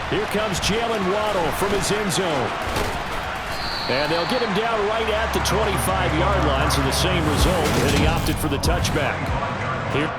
Here comes Jalen Waddle from his end zone. And they'll get him down right at the 25-yard line, so the same result, and he opted for the touchback. Here.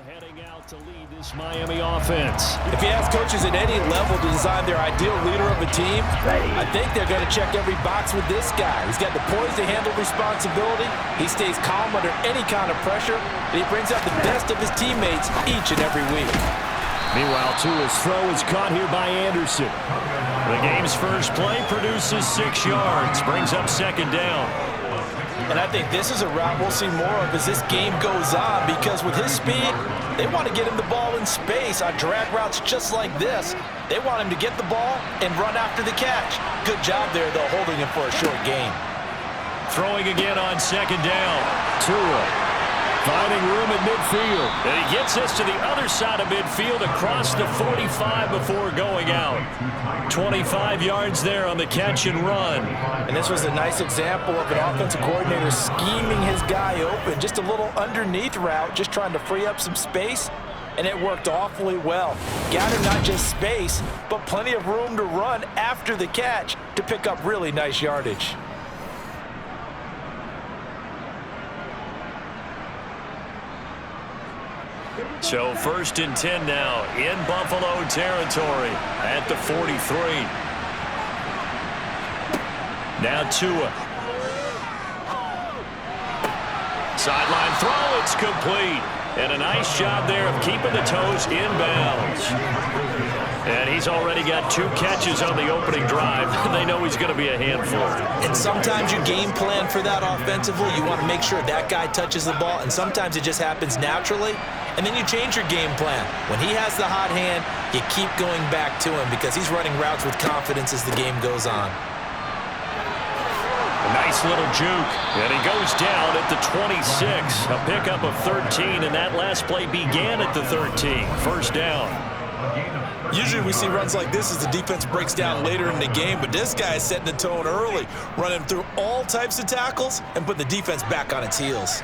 Heading out to lead this Miami offense. If you ask coaches at any level to design their ideal leader of a team, I think they're going to check every box with this guy. He's got the poise to handle responsibility. He stays calm under any kind of pressure, and he brings out the best of his teammates each and every week. Meanwhile, Tua's throw is caught here by Anderson. The game's first play produces 6 yards, brings up second down. And I think this is a route we'll see more of as this game goes on, because with his speed, they want to get him the ball in space on drag routes just like this. They want him to get the ball and run after the catch. Good job there, though, holding him for a short gain. Throwing again on second down. Tua finding room at midfield. And he gets this to the other side of midfield across the 45 before going out. 25 yards there on the catch and run. And this was a nice example of an offensive coordinator scheming his guy open. Just a little underneath route, just trying to free up some space. And it worked awfully well. Got him not just space, but plenty of room to run after the catch to pick up really nice yardage. So 1st and 10 now in Buffalo territory at the 43. Now Tua. Sideline throw, it's complete. And a nice job there of keeping the toes in bounds. And he's already got 2 catches on the opening drive. They know he's going to be a handful. And sometimes you game plan for that offensively. You want to make sure that guy touches the ball, and sometimes it just happens naturally. And then you change your game plan. When he has the hot hand, you keep going back to him because he's running routes with confidence as the game goes on. A nice little juke, and he goes down at the 26. A pickup of 13, and that last play began at the 13. First down. Usually we see runs like this as the defense breaks down later in the game, but this guy is setting the tone early, running through all types of tackles and put the defense back on its heels.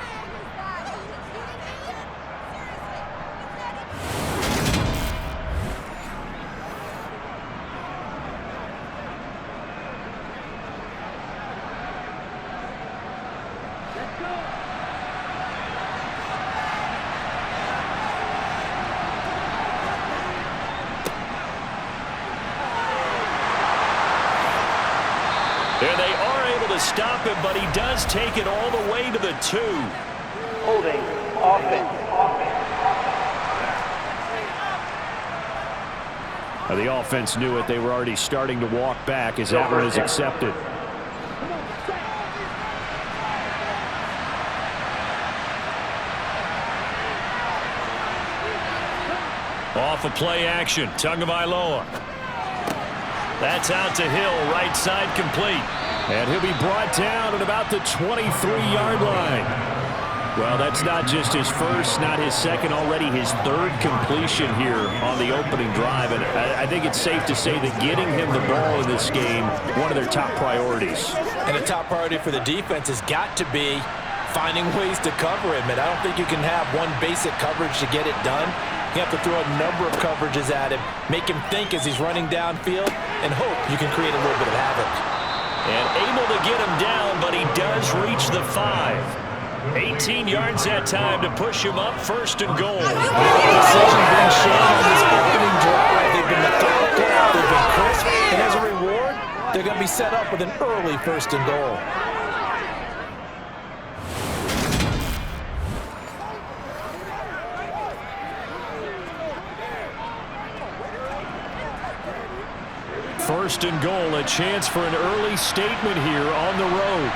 And they are able to stop him, but he does take it all the way to the 2. Holding offense. The offense knew it. They were already starting to walk back as that one is accepted. Off of play action, Tagovailoa. That's out to Hill, right side complete. And he'll be brought down at about the 23-yard line. Well, that's not just his first, not his second, already his 3rd completion here on the opening drive. And I think it's safe to say that getting him the ball in this game, one of their top priorities. And a top priority for the defense has got to be finding ways to cover him. And I don't think you can have one basic coverage to get it done. You have to throw a number of coverages at him, make him think as he's running downfield, and hope you can create a little bit of havoc. And able to get him down, but he does reach the 5. 18 yards that time to push him up, 1st and goal. Decision being shown on this opening drive. They've been methodical, they've been crisp, and as a reward, they're going to be set up with an early 1st and goal. First and goal, a chance for an early statement here on the road.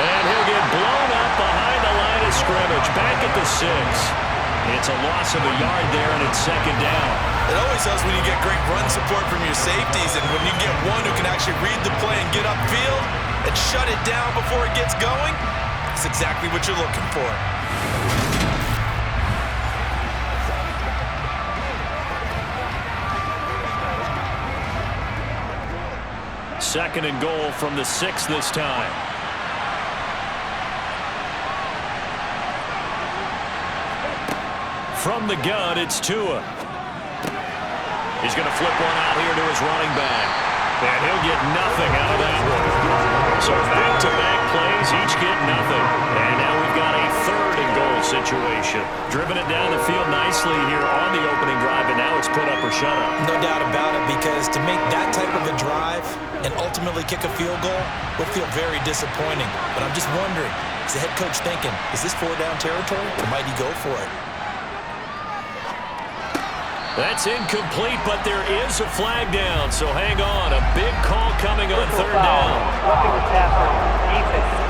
And he'll get blown up behind the line of scrimmage, back at the 6. It's a loss of a yard there, and it's 2nd down. It always helps when you get great run support from your safeties, and when you get one who can actually read the play and get upfield and shut it down before it gets going, that's exactly what you're looking for. 2nd and goal from the 6 this time. From the gun, it's Tua. He's going to flip one out here to his running back. And he'll get nothing out of that one. So back-to-back plays, each get nothing. And now we've got a 3rd and goal situation. Driven it down the field nicely here on the opening drive, and now it's put up or shut up. No doubt about it, because to make that type of a drive and ultimately kick a field goal will feel very disappointing. But I'm just wondering, is the head coach thinking, is this 4-down territory, or might he go for it? That's incomplete, but there is a flag down, so hang on. A big call coming on 3rd down. Roughing the passer. Defense.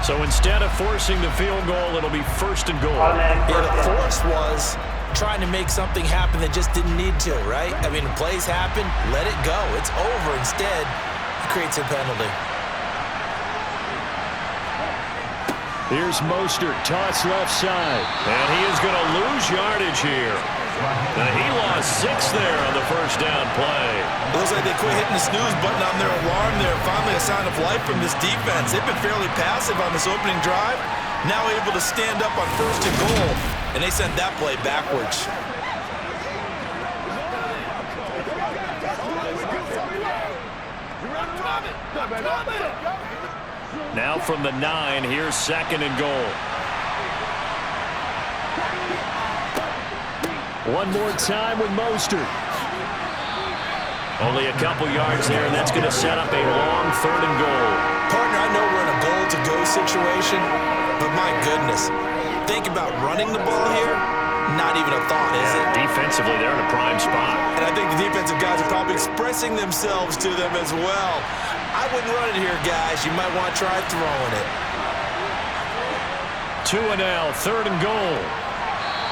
So instead of forcing the field goal, it'll be 1st and goal. Yeah, the force was trying to make something happen that just didn't need to, right? I mean, plays happen, let it go. It's over. Instead, it creates a penalty. Here's Mostert, toss left side. And he is going to lose yardage here. And he lost 6 there on the 1st down play. It looks like they quit hitting the snooze button on their alarm there. Finally a sign of life from this defense. They've been fairly passive on this opening drive. Now able to stand up on 1st and goal. And they sent that play backwards. Now from the 9, here's 2nd and goal. One more time with Mostert. Only a couple yards there, and that's going to set up a long 3rd and goal. Partner, I know we're in a goal-to-go situation, but my goodness, think about running the ball here. Not even a thought, is it? Defensively, they're in a prime spot. And I think the defensive guys are probably expressing themselves to them as well. I wouldn't run it here, guys. You might want to try throwing it. 2 and now, 3rd and goal.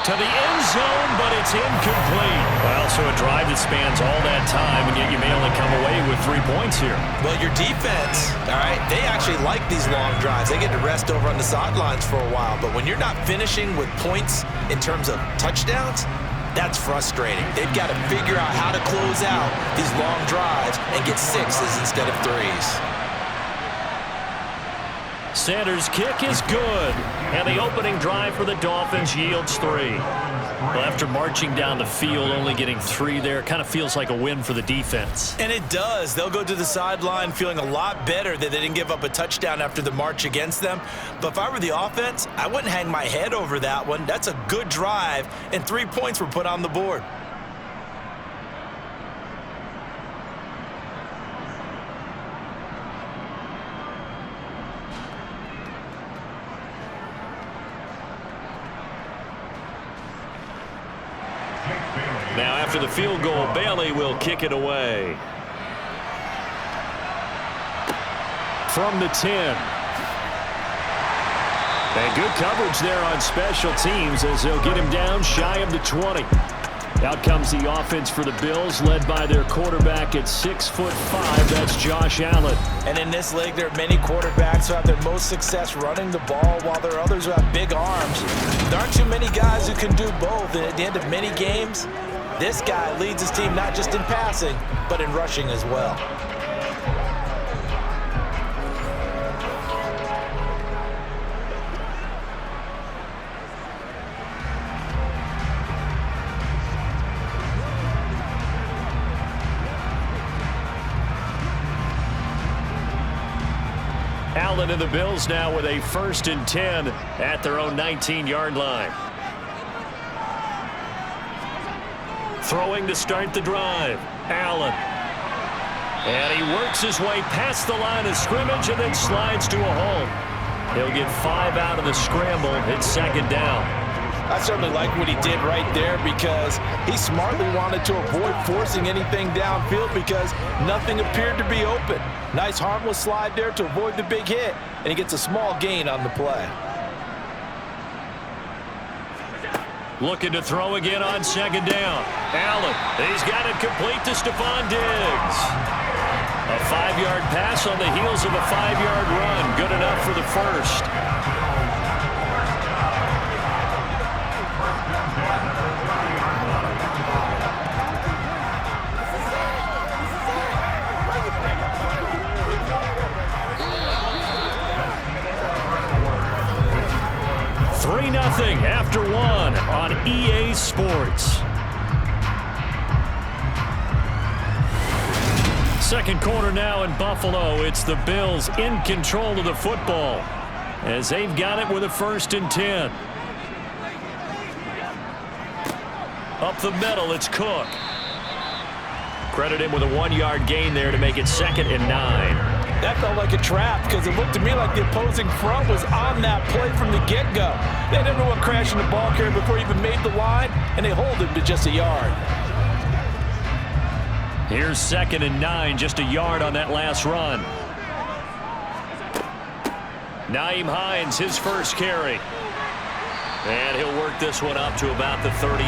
To the end zone, but it's incomplete. Well, so a drive that spans all that time, and yet you may only come away with 3 points here. Well, your defense, all right, they actually like these long drives. They get to rest over on the sidelines for a while. But when you're not finishing with points in terms of touchdowns, that's frustrating. They've got to figure out how to close out these long drives and get 6s instead of 3s. Sanders' kick is good, and the opening drive for the Dolphins yields 3. Well, after marching down the field, only getting 3 there, kind of feels like a win for the defense. And it does. They'll go to the sideline feeling a lot better that they didn't give up a touchdown after the march against them. But if I were the offense, I wouldn't hang my head over that one. That's a good drive, and 3 points were put on the board. Now, after the field goal, Bailey will kick it away. From the 10. And good coverage there on special teams as they'll get him down shy of the 20. Out comes the offense for the Bills, led by their quarterback at 6'5". That's Josh Allen. And in this league, there are many quarterbacks who have their most success running the ball, while there are others who have big arms. There aren't too many guys who can do both. And at the end of many games, this guy leads his team not just in passing, but in rushing as well. Allen and the Bills now with a 1st and 10 at their own 19-yard line. Throwing to start the drive. Allen. And he works his way past the line of scrimmage and then slides to a hole. He'll get 5 out of the scramble. It's 2nd down. I certainly like what he did right there because he smartly wanted to avoid forcing anything downfield because nothing appeared to be open. Nice harmless slide there to avoid the big hit, and he gets a small gain on the play. Looking to throw again on 2nd down. Allen, he's got it complete to Stephon Diggs. A 5-yard pass on the heels of a 5-yard run. Good enough for the first. Nothing after 1 on EA Sports. Second quarter now in Buffalo. It's the Bills in control of the football as they've got it with a 1st and 10. Up the middle, it's Cook. Credit him with a 1-yard gain there to make it 2nd and 9. That felt like a trap because it looked to me like the opposing front was on that play from the get-go. They had everyone crashing the ball carrier before he even made the line, and they hold him to just a yard. Here's 2nd and 9, just a yard on that last run. Nyheim Hines, his first carry. And he'll work this one up to about the 38.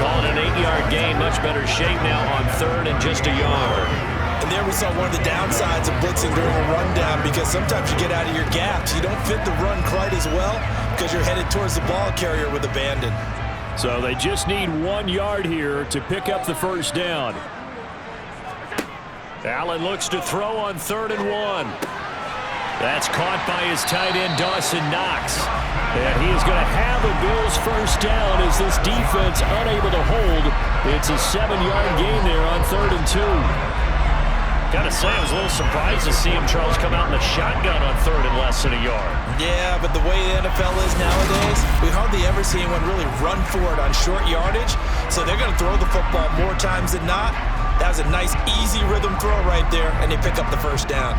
Calling an 8-yard gain, much better shape now on 3rd and just a yard. And there we saw one of the downsides of blitzing during a rundown because sometimes you get out of your gaps. You don't fit the run quite as well because you're headed towards the ball carrier with abandon. So they just need 1 yard here to pick up the 1st down. Allen looks to throw on 3rd and 1. That's caught by his tight end, Dawson Knox. And he is going to have a Bills 1st down as this defense unable to hold. It's a 7-yard gain there on 3rd and 2. Gotta say, I was a little surprised to see him, Charles, come out in the shotgun on 3rd and less than a yard. Yeah, but the way the NFL is nowadays, we hardly ever see anyone really run for it on short yardage. So they're going to throw the football more times than not. That was a nice, easy rhythm throw right there, and they pick up the 1st down.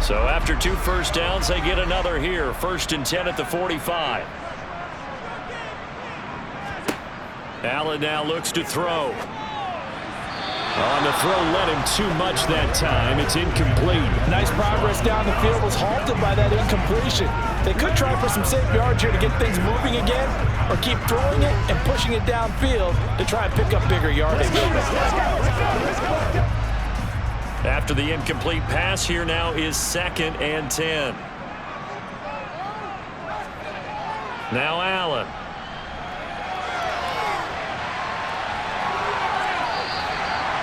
So after 2 first downs, they get another here. 1st and 10 at the 45. Allen now looks to throw. On the throw, led him too much that time. It's incomplete. Nice progress down the field was halted by that incompletion. They could try for some safe yards here to get things moving again, or keep throwing it and pushing it downfield to try and pick up bigger yardage. After the incomplete pass, here now is 2nd and 10. Now Allen.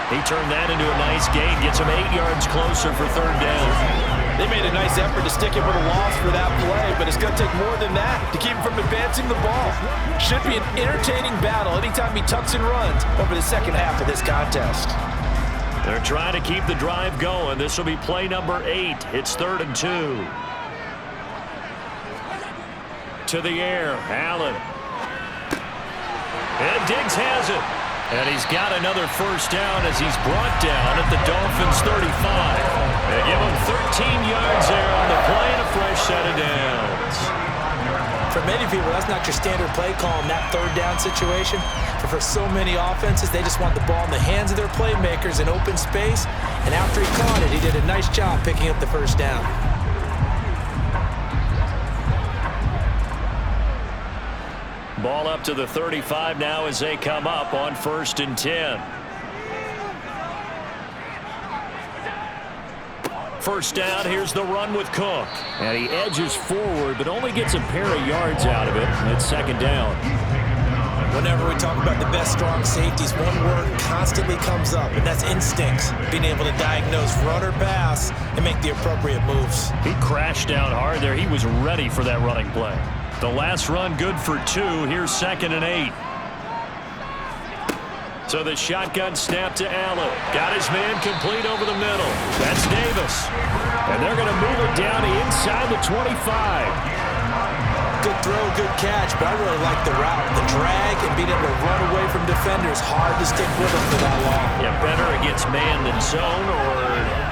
He turned that into a nice gain, gets him 8 yards closer for 3rd down. They made a nice effort to stick him with a loss for that play, but it's going to take more than that to keep him from advancing the ball. Should be an entertaining battle anytime he tucks and runs over the second half of this contest. They're trying to keep the drive going. This will be play number 8. It's 3rd and 2. To the air, Allen. And Diggs has it. And he's got another 1st down as he's brought down at the Dolphins 35. They give him 13 yards there on the play and a fresh set of downs. For many people, that's not your standard play call in that 3rd down situation. But for so many offenses, they just want the ball in the hands of their playmakers in open space. And after he caught it, he did a nice job picking up the 1st down. Ball up to the 35 now as they come up on 1st and 10. 1st down, here's the run with Cook. And he edges forward, but only gets a pair of yards out of it. And it's 2nd down. Whenever we talk about the best strong safeties, one word constantly comes up, and that's instincts. Being able to diagnose run or pass and make the appropriate moves. He crashed down hard there. He was ready for that running play. The last run good for 2. Here's 2nd and 8. So the shotgun snap to Allen. Got his man complete over the middle. That's Davis. And they're going to move it down to inside the 25. Good throw, good catch, but I really like the route. The drag and being able to run away from defenders. Hard to stick with them for that long. Yeah, better against man than zone, or?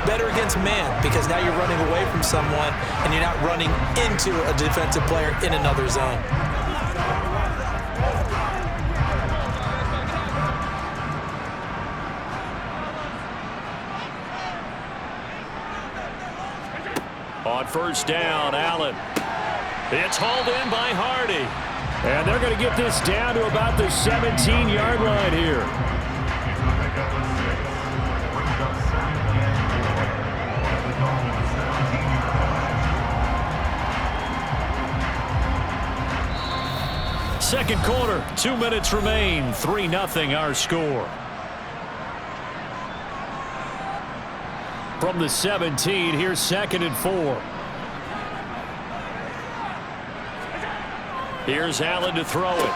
Better against man, because now you're running away from someone and you're not running into a defensive player in another zone. On first down, Allen. It's hauled in by Hardy. And they're going to get this down to about the 17-yard line here. Second quarter, 2 minutes remain. 3-0 our score. From the 17, here's 2nd and 4. Here's Allen to throw it.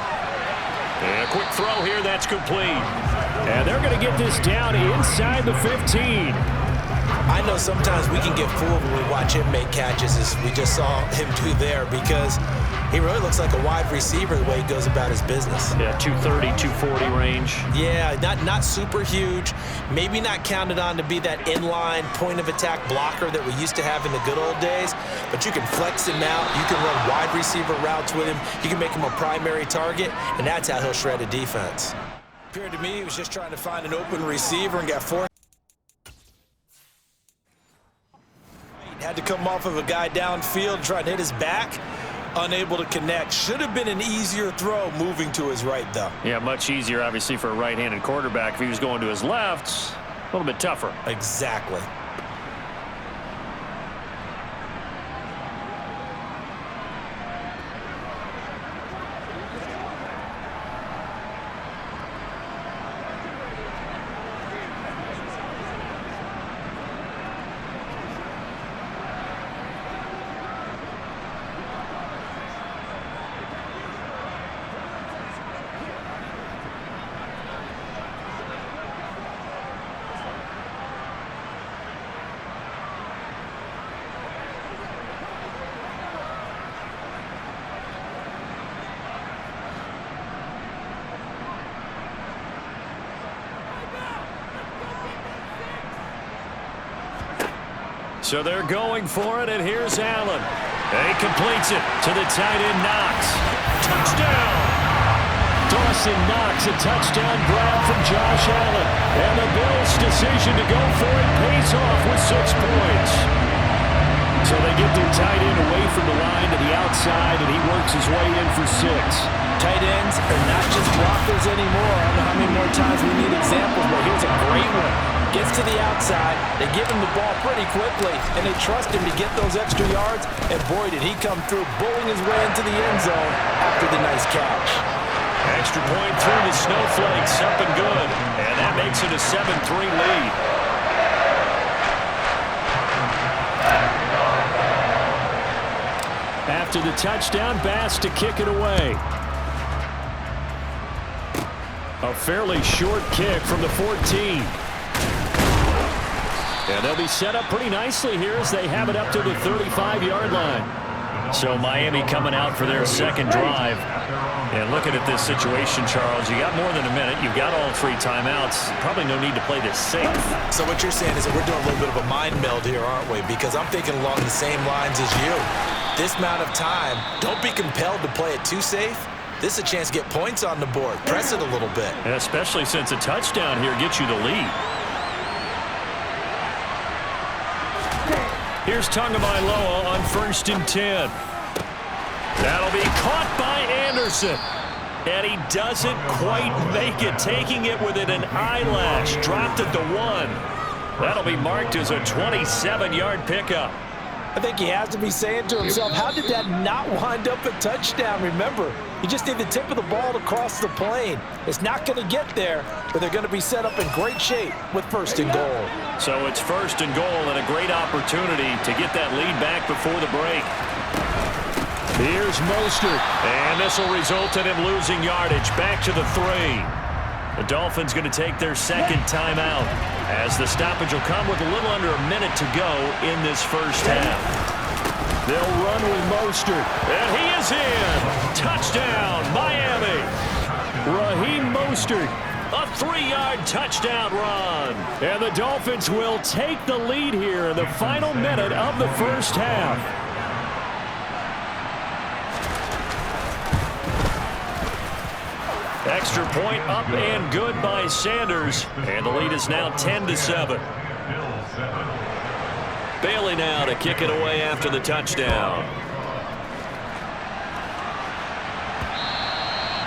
And a quick throw here, that's complete. And they're going to get this down inside the 15. I know sometimes we can get fooled when we watch him make catches, as we just saw him do there, because he really looks like a wide receiver the way he goes about his business. Yeah, 230, 240 range. Yeah, not super huge. Maybe not counted on to be that inline point-of-attack blocker that we used to have in the good old days, but you can flex him out. You can run wide receiver routes with him. You can make him a primary target, and that's how he'll shred a defense. Appeared to me he was just trying to find an open receiver and got forced. Had to come off of a guy downfield trying to hit his back. Unable to connect. Should have been an easier throw moving to his right, though. Yeah, much easier, obviously, for a right-handed quarterback. If he was going to his left, a little bit tougher. Exactly. So they're going for it, and here's Allen. And he completes it to the tight end, Knox. Touchdown! Dawson Knox, a touchdown grab from Josh Allen. And the Bills' decision to go for it pays off with 6 points. So they get their tight end away from the line to the outside, and he works his way in for 6. Tight ends are not just blockers anymore. I don't know how many more times we need examples, but here's a great one. Gets to the outside, they give him the ball pretty quickly, and they trust him to get those extra yards, and boy, did he come through, bullying his way into the end zone after the nice catch. Extra point through the Snowflakes, up and good, and that makes it a 7-3 lead. After the touchdown, Bass to kick it away. A fairly short kick from the 14. And they'll be set up pretty nicely here as they have it up to the 35-yard line. So Miami coming out for their second drive. And looking at this situation, Charles, you got more than a minute. You've got all 3 timeouts. Probably no need to play this safe. So what you're saying is that we're doing a little bit of a mind meld here, aren't we? Because I'm thinking along the same lines as you. This amount of time, don't be compelled to play it too safe. This is a chance to get points on the board. Press it a little bit. And especially since a touchdown here gets you the lead. Here's Tagovailoa on 1st and 10. That'll be caught by Anderson. And he doesn't quite make it, taking it within an eyelash. Dropped at the 1. That'll be marked as a 27-yard pickup. I think he has to be saying to himself, how did that not wind up a touchdown? Remember, you just need the tip of the ball to cross the plane. It's not going to get there, but they're going to be set up in great shape with 1st and goal. So it's 1st and goal and a great opportunity to get that lead back before the break. Here's Mostert, and this will result in him losing yardage back to the 3. The Dolphins going to take their second timeout as the stoppage will come with a little under a minute to go in this first half. They'll run with Mostert, and he is in. Touchdown, Miami. Raheem Mostert, a 3-yard touchdown run. And the Dolphins will take the lead here in the final minute of the first half. Extra point up and good by Sanders. And the lead is now 10-7. Bailey now to kick it away after the touchdown.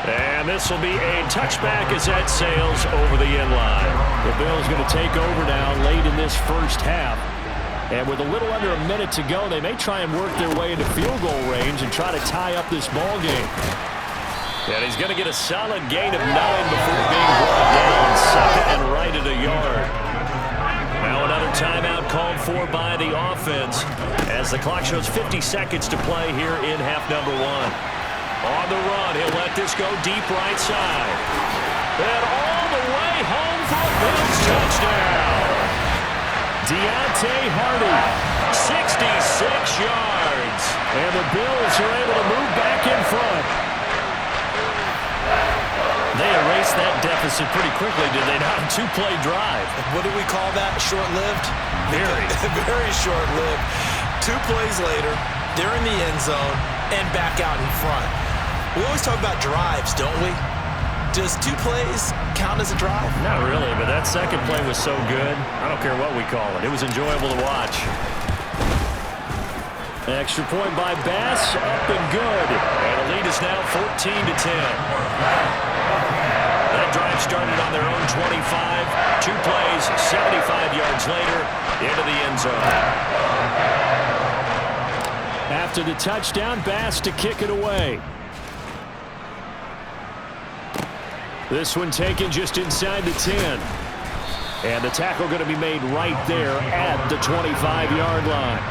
And this will be a touchback as that sails over the end line. The Bills going to take over now late in this first half. And with a little under a minute to go, they may try and work their way into field goal range and try to tie up this ball game. And he's going to get a solid gain of 9 before being brought down second and right at a yard. Now another timeout called for by the offense as the clock shows 50 seconds to play here in half number 1. On the run, he'll let this go deep right side. And all the way home for a Bills touchdown. Deontay Hardy, 66 yards. And the Bills are able to move back in front. They erased that deficit pretty quickly, did they not? A 2-play drive. What do we call that? Short-lived? Very. Very short-lived. 2 plays later, they're in the end zone and back out in front. We always talk about drives, don't we? Does 2 plays count as a drive? Not really, but that second play was so good. I don't care what we call it. It was enjoyable to watch. Extra point by Bass, up and good. And the lead is now 14-10. That drive started on their own 25. 2 plays, 75 yards later, into the end zone. After the touchdown, Bass to kick it away. This one taken just inside the 10. And the tackle going to be made right there at the 25-yard line.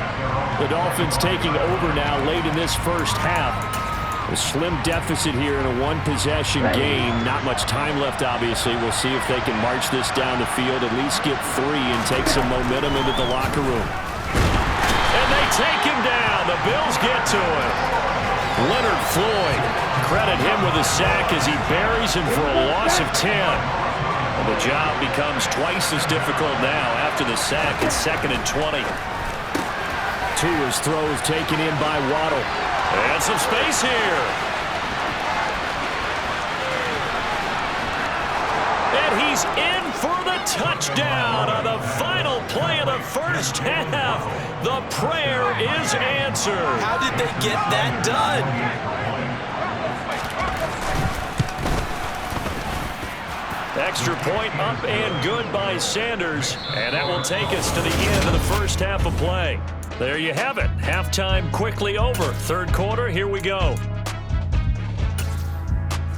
The Dolphins taking over now late in this first half. A slim deficit here in a 1-possession game. Not much time left, obviously. We'll see if they can march this down the field, at least get 3 and take some momentum into the locker room. And they take him down. The Bills get to him. Leonard Floyd, credit him with a sack as he buries him for a loss of 10. And the job becomes twice as difficult now after the sack. It's 2nd and 20. Tua's throw is taken in by Waddle. And some space here. And he's in for the touchdown on the final play of the first half. The prayer is answered. How did they get that done? Extra point up and good by Sanders. And that will take us to the end of the first half of play. There you have it. Halftime quickly over. Third quarter, here we go.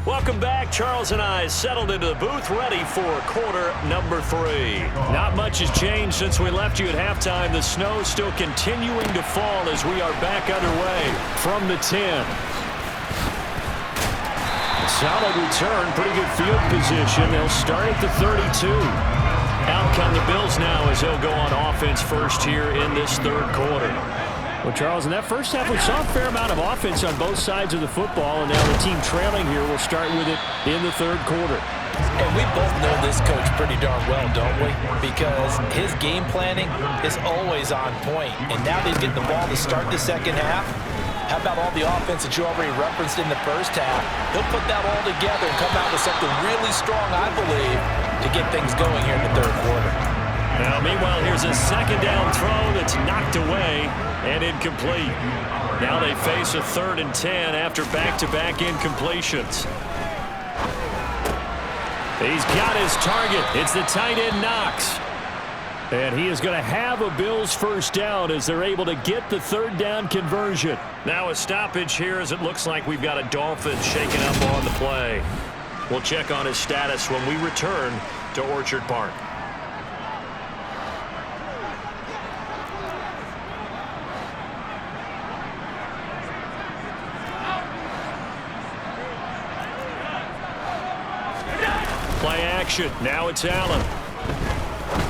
Welcome back. Charles and I settled into the booth ready for quarter number 3. Not much has changed since we left you at halftime. The snow still continuing to fall as we are back underway from the 10. Solid return, pretty good field position. They'll start at the 32. Out come the Bills now as they'll go on offense first here in this third quarter. Well, Charles, in that first half, we saw a fair amount of offense on both sides of the football, and now the team trailing here will start with it in the third quarter. And we both know this coach pretty darn well, don't we? Because his game planning is always on point. And now he's getting the ball to start the second half. How about all the offense that you already referenced in the first half? He'll put that all together and come out with something really strong, I believe, to get things going here in the third quarter. Now, meanwhile, here's a second down throw that's knocked away and incomplete. Now they face a 3rd and 10 after back-to-back incompletions. He's got his target. It's the tight end Knox. And he is going to have a Bills first down as they're able to get the 3rd down conversion. Now a stoppage here as it looks like we've got a Dolphin shaking up on the play. We'll check on his status when we return to Orchard Park. Play action. Now it's Allen.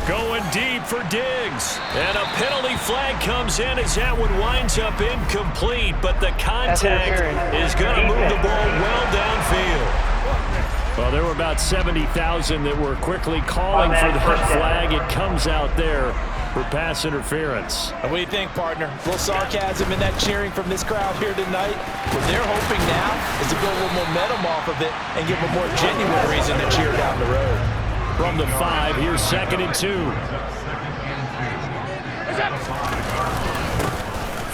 Going deep for Diggs. And a penalty flag comes in as that one winds up incomplete. But the contact is going to move the ball well downfield. Well, there were about 70,000 that were quickly calling for that flag. It comes out there for pass interference. And what do you think, partner? A little sarcasm in that cheering from this crowd here tonight. What they're hoping now is to build a little momentum off of it and give them a more genuine reason to cheer down the road. From the 5, here's 2nd and 2.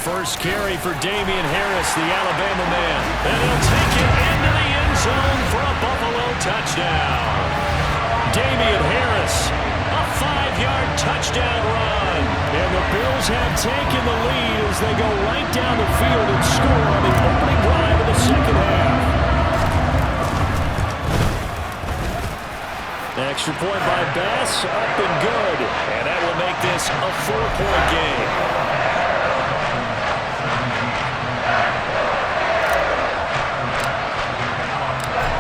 First carry for Damian Harris, the Alabama man. And he'll take it into the end zone for a Buffalo touchdown. Damian Harris, a 5-yard touchdown run. And the Bills have taken the lead as they go right down the field and score on the opening drive of the second half. Extra point by Bass, up and good. And that will make this a 4-point game.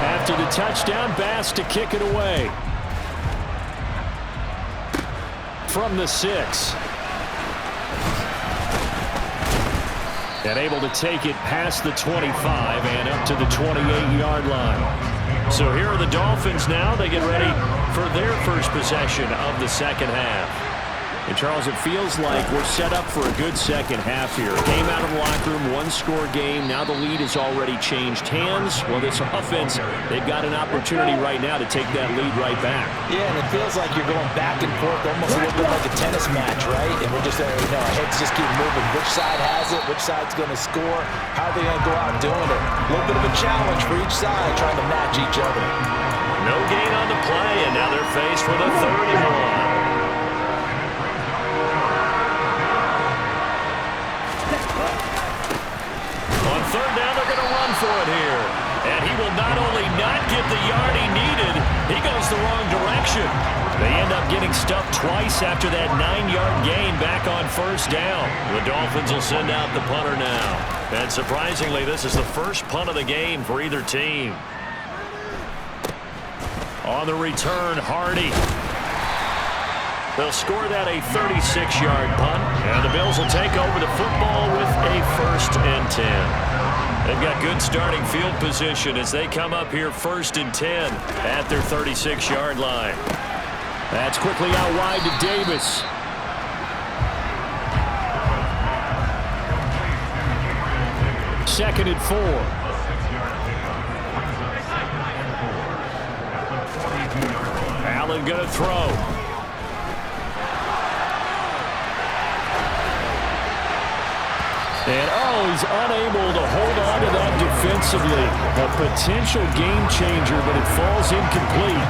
After the touchdown, Bass to kick it away. From the 6. And able to take it past the 25 and up to the 28-yard line. So here are the Dolphins now. They get ready for their first possession of the second half. And, Charles, it feels like we're set up for a good second half here. Came out of the locker room, one-score game. Now the lead has already changed hands. Well, this offense, they've got an opportunity right now to take that lead right back. Yeah, and it feels like you're going back and forth, almost a little bit like a tennis match, right? And we're just, our heads just keep moving. Which side has it? Which side's going to score? How are they going to go out doing it? A little bit of a challenge for each side, trying to match each other. No gain on the play, and now they're faced with a 31. Third down, they're going to run for it here. And he will not only not get the yard he needed, he goes the wrong direction. They end up getting stuffed twice after that 9-yard gain back on first down. The Dolphins will send out the punter now. And surprisingly, this is the first punt of the game for either team. On the return, Hardy. They'll score that a 36-yard punt. And the Bills will take over the football with a 1st and 10. They've got good starting field position as they come up here 1st and 10 at their 36-yard line. That's quickly out wide to Davis. Second and 4. Allen going to throw. And, he's unable to hold on to that defensively. A potential game changer, but it falls incomplete.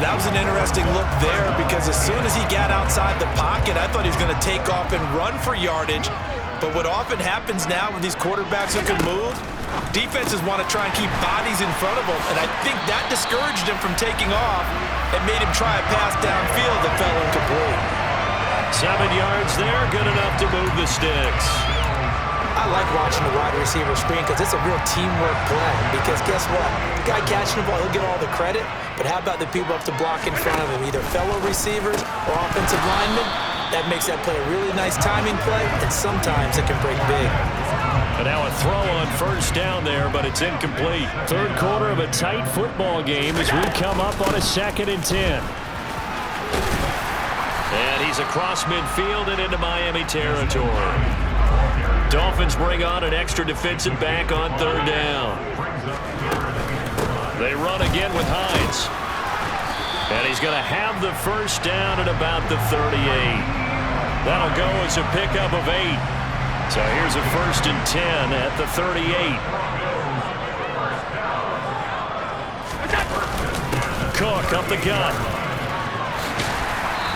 That was an interesting look there because as soon as he got outside the pocket, I thought he was going to take off and run for yardage. But what often happens now with these quarterbacks who can move, defenses want to try and keep bodies in front of them. And I think that discouraged him from taking off and made him try a pass downfield that fell incomplete. 7 yards there, good enough to move the sticks. I like watching the wide receiver screen because it's a real teamwork play. Because guess what? The guy catching the ball, he'll get all the credit. But how about the people up to block in front of him, either fellow receivers or offensive linemen? That makes that play a really nice timing play, and sometimes it can break big. And now a throw on first down there, but it's incomplete. Third quarter of a tight football game as we come up on a 2nd and 10. And he's across midfield and into Miami territory. Dolphins bring on an extra defensive back on 3rd down. They run again with Hines. And he's going to have the first down at about the 38. That'll go as a pickup of 8. So here's a 1st and 10 at the 38. Cook up the gut.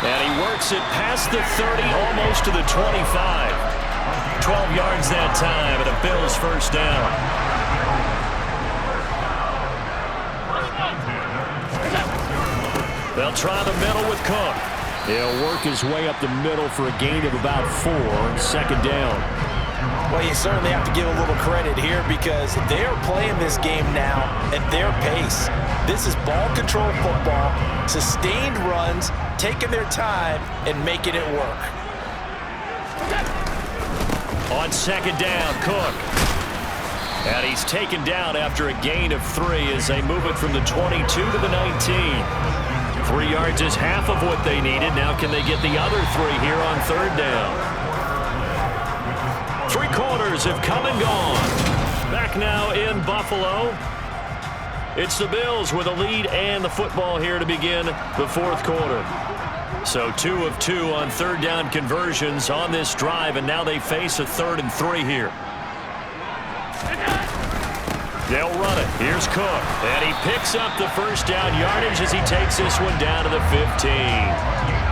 And he works it past the 30, almost to the 25. 12 yards that time, and a Bills first down. They'll try the middle with Cook. He'll work his way up the middle for a gain of about 4. 2nd down. Well, you certainly have to give a little credit here because they're playing this game now at their pace. This is ball control football, sustained runs, taking their time and making it work. On second down, Cook. And he's taken down after a gain of 3 as they move it from the 22 to the 19. 3 yards is half of what they needed. Now can they get the other 3 here on third down? 3 quarters have come and gone. Back now in Buffalo. It's the Bills with a lead and the football here to begin the fourth quarter. So 2 of 2 on third down conversions on this drive, and now they face a 3rd and 3 here. They'll run it. Here's Cook. And he picks up the first down yardage as he takes this one down to the 15.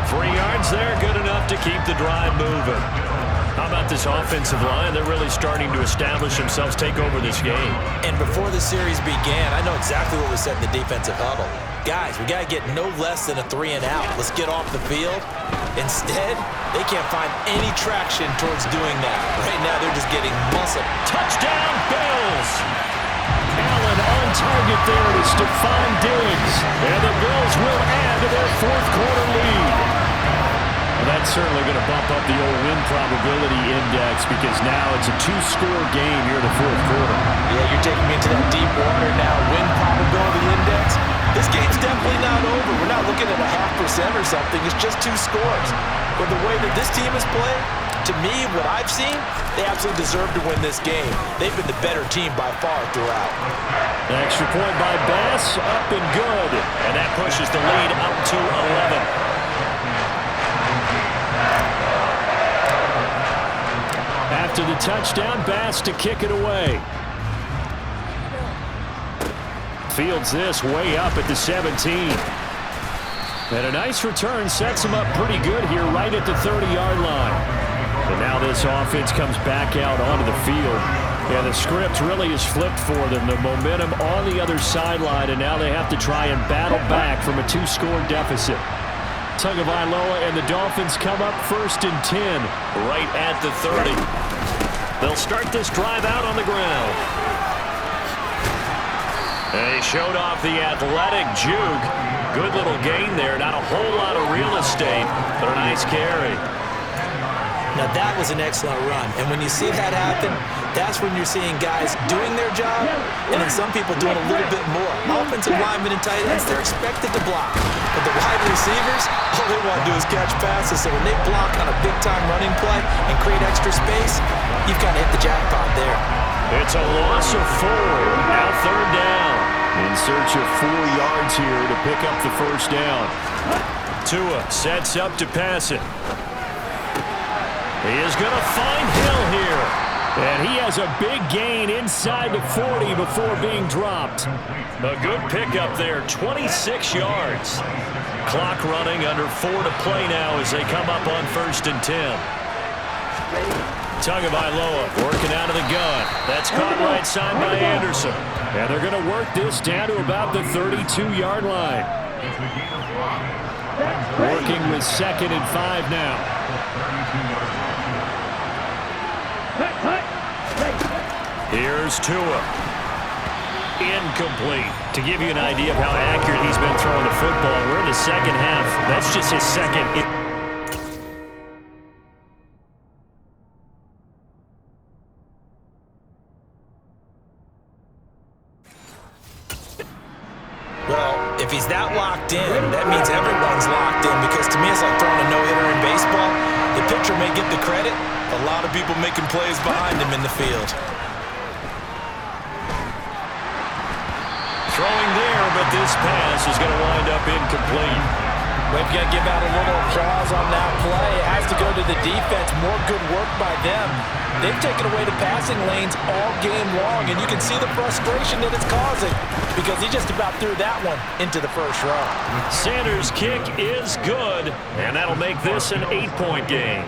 3 yards there, good enough to keep the drive moving. How about this offensive line? They're really starting to establish themselves, take over this game. And before the series began, I know exactly what we said in the defensive huddle. Guys, we got to get no less than a 3 and out. Let's get off the field. Instead, they can't find any traction towards doing that. Right now, they're just getting muscle. Touchdown, Bills! Allen on target there to Stephon Diggs. And the Bills will add to their fourth quarter lead. Well, that's certainly going to bump up the old win probability index because now it's a 2-score game here in the fourth quarter. Yeah, you're taking me into that deep water now. Win probability index. This game's definitely not over. We're not looking at a 0.5% or something. It's just 2 scores. But the way that this team has played, to me, what I've seen, they absolutely deserve to win this game. They've been the better team by far throughout. An extra point by Bass, up and good. And that pushes the lead up to 11. After the touchdown, Bass to kick it away. Fields this way up at the 17. And a nice return sets him up pretty good here right at the 30-yard line. And now this offense comes back out onto the field. And the script really is flipped for them. The momentum on the other sideline, and now they have to try and battle back from a 2-score deficit. Tagovailoa and the Dolphins come up 1st and 10 right at the 30. They'll start this drive out on the ground. And he showed off the athletic juke. Good little gain there. Not a whole lot of real estate, but a nice carry. Now that was an excellent run. And when you see that happen, that's when you're seeing guys doing their job and then some people doing a little bit more. Offensive linemen and tight ends, they're expected to block. But the wide receivers, all they want to do is catch passes. So when they block on a big-time running play and create extra space, you've kind of hit the jackpot there. It's a loss of 4. Now third down. In search of 4 yards here to pick up the first down. Tua sets up to pass it. He is going to find Hill here. And he has a big gain inside the 40 before being dropped. A good pickup there, 26 yards. Clock running, under 4 to play now as they come up on 1st and 10. Tagovailoa working out of the gun. That's caught right side by Anderson. And they're going to work this down to about the 32-yard line. Working with 2nd and 5 now. Here's Tua. Incomplete. To give you an idea of how accurate he's been throwing the football, we're in the second half. That's just his second. Well, if he's that locked in, that means everyone's locked in because to me it's like throwing a no-hitter in baseball. The pitcher may get the credit. A lot of people making plays behind him in the field. Throwing there, but this pass is going to wind up incomplete. We've got to give out a little applause on that play. It has to go to the defense. More good work by them. They've taken away the passing lanes all game long, and you can see the frustration that it's causing because he just about threw that one into the first row. Sanders' kick is good, and that'll make this an 8-point game.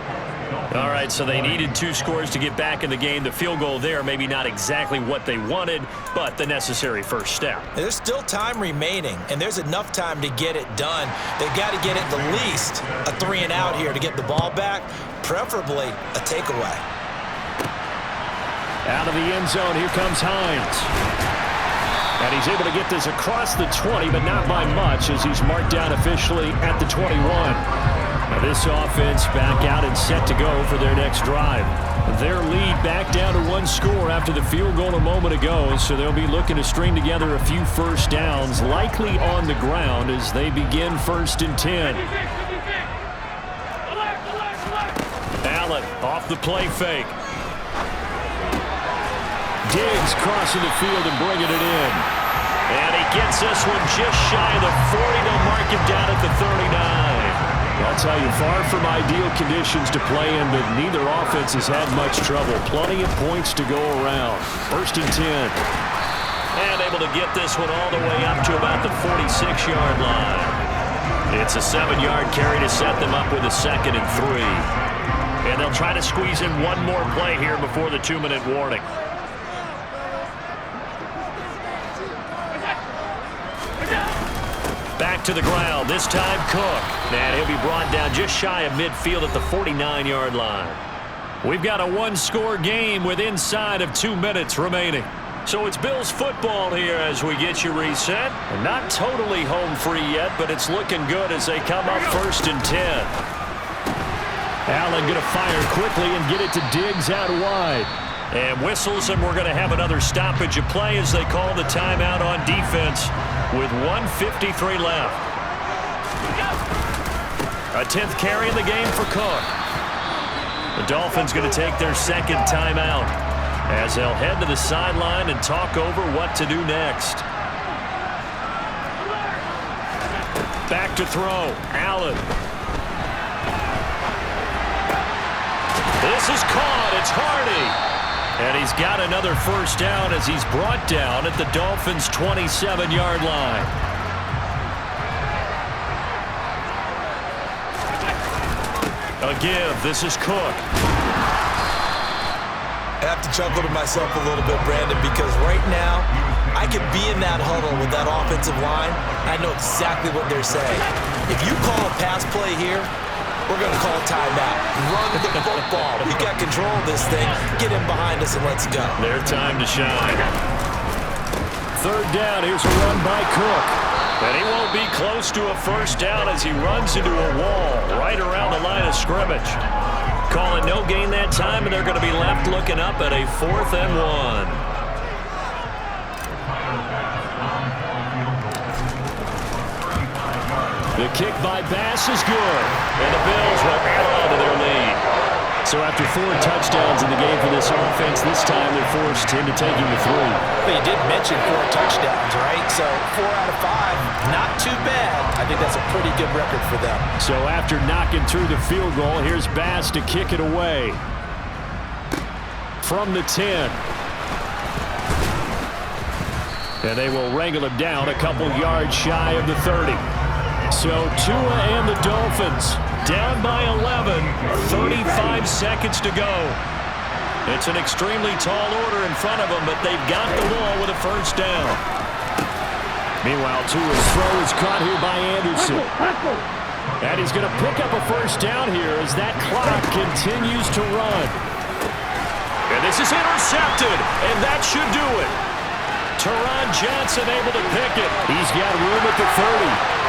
All right, so they needed 2 scores to get back in the game. The field goal there, maybe not exactly what they wanted, but the necessary first step. There's still time remaining, and there's enough time to get it done. They've got to get at the least a 3 and out here to get the ball back, preferably a takeaway. Out of the end zone, here comes Hines. And he's able to get this across the 20, but not by much as he's marked down officially at the 21. Now this offense back out and set to go for their next drive. Their lead back down to one score after the field goal a moment ago, so they'll be looking to string together a few first downs, likely on the ground as they begin 1st and 10. Allen off the play fake. Diggs crossing the field and bringing it in. And he gets this one just shy of the 40. They'll mark him down at the 39. I'll tell you, far from ideal conditions to play in, but neither offense has had much trouble. Plenty of points to go around. 1st and 10. And able to get this one all the way up to about the 46-yard line. It's a 7-yard carry to set them up with a 2nd and 3. And they'll try to squeeze in one more play here before the 2-minute warning. Back to the ground, this time Cook. And he'll be brought down just shy of midfield at the 49-yard line. We've got a one-score game with inside of 2 minutes remaining. So it's Bills football here as we get you reset. Not totally home free yet, but it's looking good as they come up 1st and 10. Allen going to fire quickly and get it to Diggs out wide. And whistles, and we're going to have another stoppage of play as they call the timeout on defense with 1:53 left. A 10th carry in the game for Cook. The Dolphins going to take their 2nd timeout as they'll head to the sideline and talk over what to do next. Back to throw. Allen. This is caught. It's Hardy. And he's got another first down as he's brought down at the Dolphins' 27-yard line. A give. This is Cook. I have to chuckle to myself a little bit, Brandon, because right now I could be in that huddle with that offensive line. I know exactly what they're saying. If you call a pass play here, we're going to call timeout. Run the football. We got control of this thing. Get him behind us and let's go. Their time to shine. 3rd down. Here's a run by Cook. And he won't be close to a first down as he runs into a wall right around the line of scrimmage. Calling no gain that time, and they're going to be left looking up at a 4th and 1. The kick by Bass is good, and the Bills will add on to their lead. So after 4 touchdowns in the game for this offense, this time they're forced into taking the 3. But you did mention 4 touchdowns, right? So 4 out of 5, not too bad. I think that's a pretty good record for them. So after knocking through the field goal, here's Bass to kick it away. From the 10. And they will wrangle him down a couple yards shy of the 30. So Tua and the Dolphins down by 11, 35 seconds to go. It's an extremely tall order in front of them, but they've got the ball with a first down. Meanwhile, Tua's throw is caught here by Anderson. And he's going to pick up a first down here as that clock continues to run. And this is intercepted, and that should do it. Teron Johnson able to pick it. He's got room at the 30.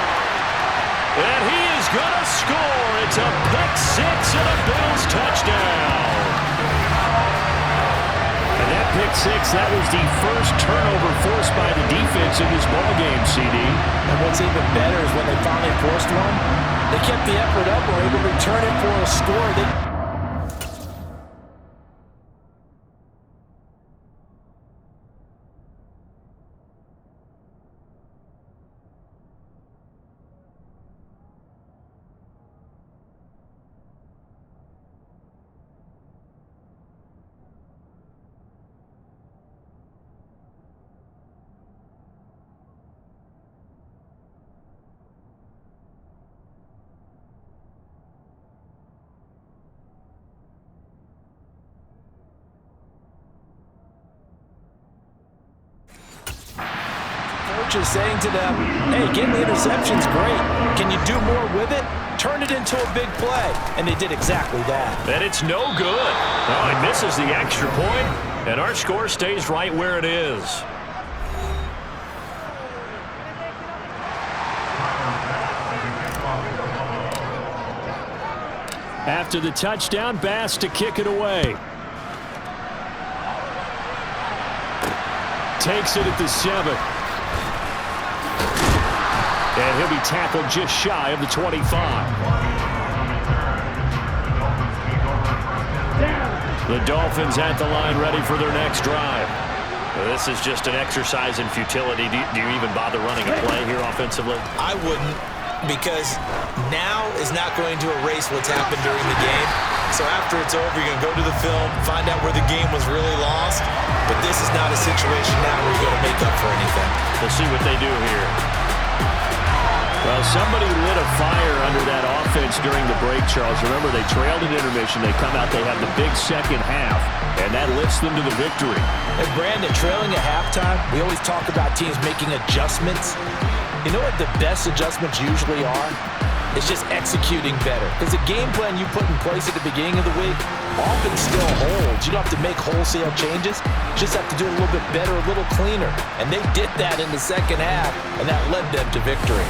And he is going to score. It's a pick 6 and a Bills touchdown. And that pick 6, that was the first turnover forced by the defense in this ballgame, CD. And what's even better is when they finally forced one, they kept the effort up, were able to return it for a score. Is saying to them, hey, getting the interception's great. Can you do more with it? Turn it into a big play. And they did exactly that. And it's no good. Oh, he misses the extra point. And our score stays right where it is. After the touchdown, Bass to kick it away. Takes it at the 7. And he'll be tackled just shy of the 25. The Dolphins at the line ready for their next drive. This is just an exercise in futility. Do you even bother running a play here offensively? I wouldn't, because now is not going to erase what's happened during the game. So after it's over, you're going to go to the film, find out where the game was really lost. But this is not a situation now where you're going to make up for anything. We'll see what they do here. Well, somebody lit a fire under that offense during the break, Charles. Remember, they trailed at intermission. They come out, they have the big second half, and that lifts them to the victory. And Brandon, trailing at halftime, we always talk about teams making adjustments. You know what the best adjustments usually are? It's just executing better. Because the game plan you put in place at the beginning of the week often still holds. You don't have to make wholesale changes. You just have to do it a little bit better, a little cleaner. And they did that in the second half, and that led them to victory.